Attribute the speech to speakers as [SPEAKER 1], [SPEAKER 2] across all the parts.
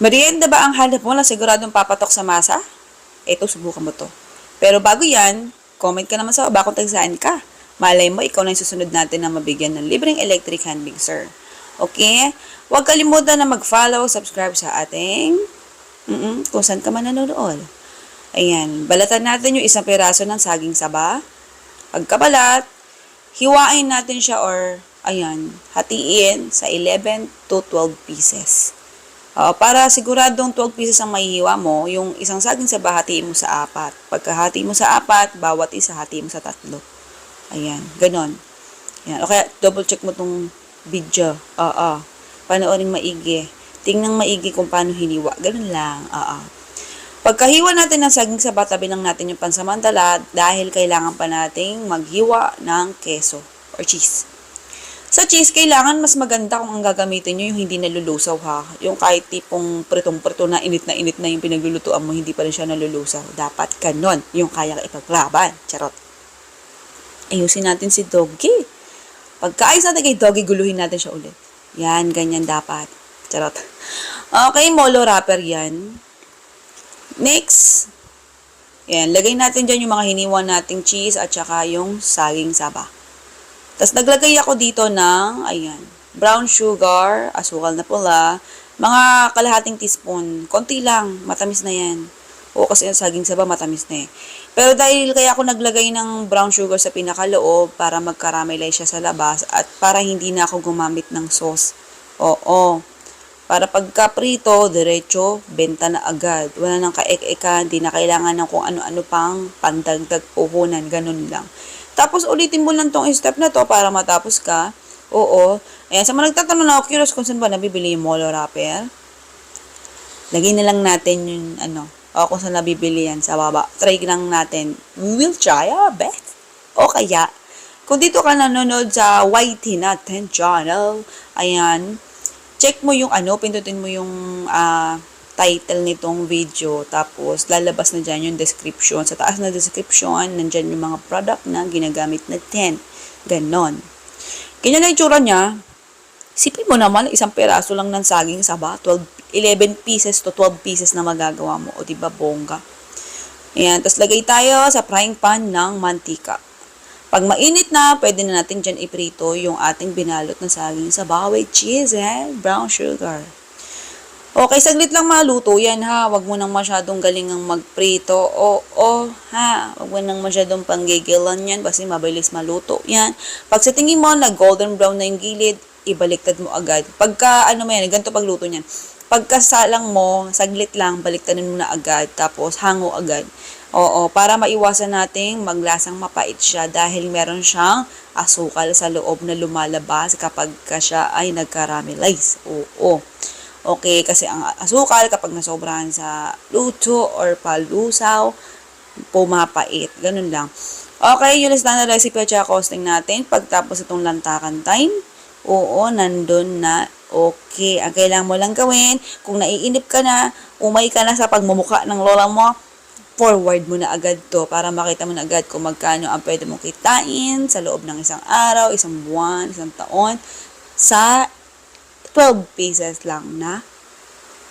[SPEAKER 1] Merienda ba ang hanap mo na siguradong papatok sa masa? Eto, subukan mo to. Pero bago yan, comment ka naman sa baba kung tagsaan ka. Malay mo, ikaw na yung susunod natin na mabigyan ng libreng electric hand mixer. Okay? Huwag kalimutan na mag-follow, subscribe sa ating kung saan ka man nanonood. Ayan, balatan natin yung isang piraso ng saging saba. Pagkabalat, hiwain natin siya or, ayan, hatiin sa 11 to 12 pieces. Para siguradong 12 pieces ang mahihiwa mo, yung isang saging saba hatiin mo sa 4. Pagkahati mo sa 4, bawat isa hatiin mo sa 3. Ayan, ganon. Ayan, o kaya double check mo tong video. Panoorin maigi. Tingnan maigi kung paano hiniwa. Ganon lang. Pagkahiwa natin ng saging saba, tabi lang natin yung pansamantala dahil kailangan pa nating maghiwa ng keso or cheese. Sa cheese, kailangan mas maganda kung ang gagamitin nyo yung hindi nalulusaw ha. Yung kahit tipong pritong-prito na init na yung pinaglulutuan mo, hindi pa rin siya nalulusaw. Dapat ganon yung kaya ipaglaban. Charot. Ayusin natin si Doggy. Pagkaayos natin kay Doggy, guluhin natin siya ulit. Yan, ganyan dapat. Charot. Okay, molo wrapper yan. Next. Yan, lagay natin dyan yung mga hiniwa nating cheese at saka yung saging saba. Tapos naglagay ako dito ng, ayan, brown sugar, asukal na pula, mga kalahating teaspoon. Konti lang, matamis na yan. O kasi yung saging saba, matamis na eh. Pero dahil kaya ako naglagay ng brown sugar sa pinakaloob para mag-caramelize siya sa labas at para hindi na ako gumamit ng sauce. Para pagka-prito, diretso, benta na agad. Wala nang kaek-eka, hindi na kailangan ng kung ano-ano pang pandagdag puhunan, ganun lang. Tapos ulitin mo lang tong step na to para matapos ka. Ayan, sa mga nagtatanong na ako, curious kung saan ba nabibili yung molo wrapper. Lagay na lang natin yung kung saan nabibili yan sa baba. Try lang natin. We'll try our best. O kaya, kung dito ka nanonood sa YT natin channel, ayan, check mo yung pindutin mo yung title nitong video, tapos lalabas na dyan yung description. Sa taas na description, nandyan yung mga product na ginagamit natin. Ganon. Ganyan na itsura niya. Sipin mo naman, isang peraso lang ng saging saba, 11 pieces to 12 pieces na magagawa mo. O diba, bongga? Ayan, tapos lagay tayo sa frying pan ng mantika. Pag mainit na, pwede na natin dyan iprito yung ating binalot na saging saba with cheese and brown sugar. Okay, saglit lang maluto yan ha. Huwag mo nang masyadong galingang magprito. Huwag mo nang masyadong panggigilan yan kasi mabilis maluto yan. Pag sa tingin mo na golden brown na yung gilid, ibaliktad mo agad. Pagka ganito pagluto niyan. Pagkasalang mo, saglit lang, baliktarin mo na agad. Tapos hango agad. Para maiwasan nating maglasang mapait siya dahil meron siyang asukal sa loob na lumalabas kapag siya ay nag-caramelize. Okay, kasi ang asukal kapag nasobrahan sa luto or palusaw, pumapait. Ganun lang. Okay, yun is na recipe at saka costing natin. Pagtapos itong lantakan time, nandun na. Okay, ang kailangan mo lang gawin, kung naiinip ka na, umay ka na sa pagmumuka ng lola mo, forward mo na agad to para makita mo na agad kung magkano ang pwede mong kitain sa loob ng isang araw, isang buwan, isang taon, sa 12 pieces lang na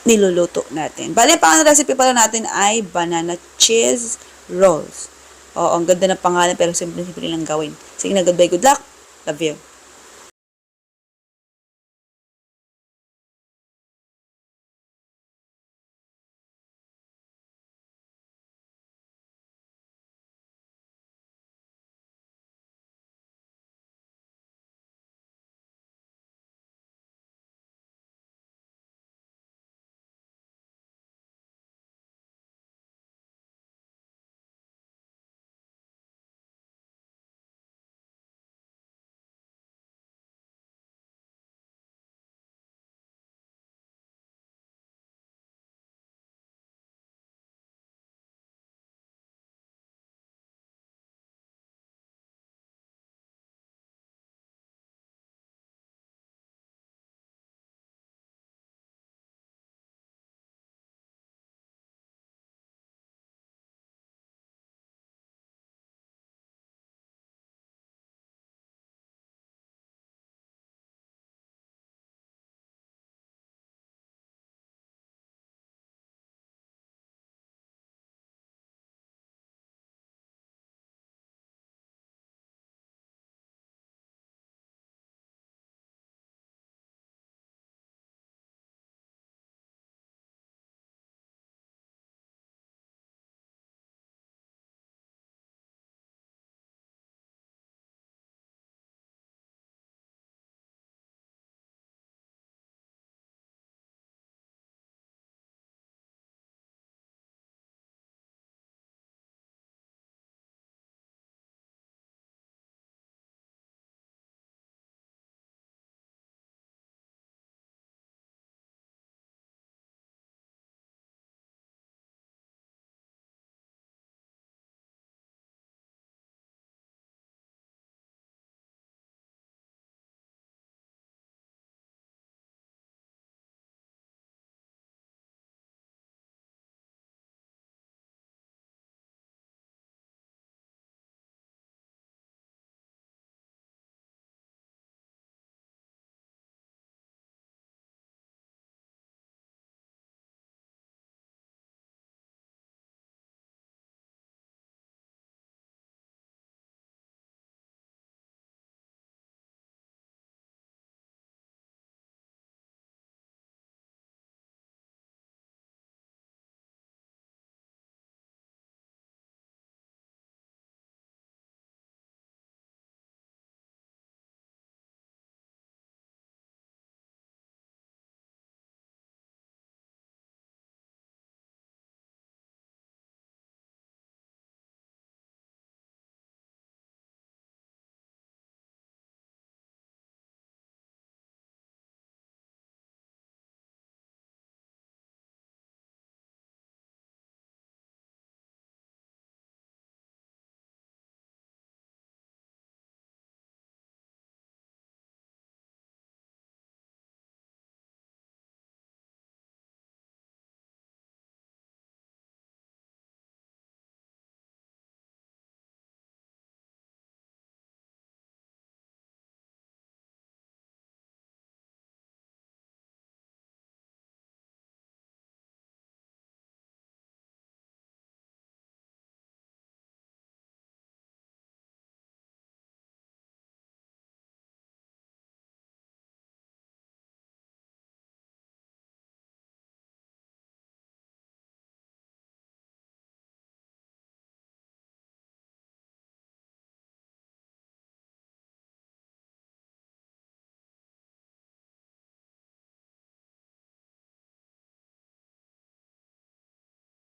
[SPEAKER 1] niluluto natin. Bale, ang recipe pala natin ay banana cheese rolls. Ang ganda ng pangalan pero simple lang gawin. Sige na, goodbye, good luck. Love you.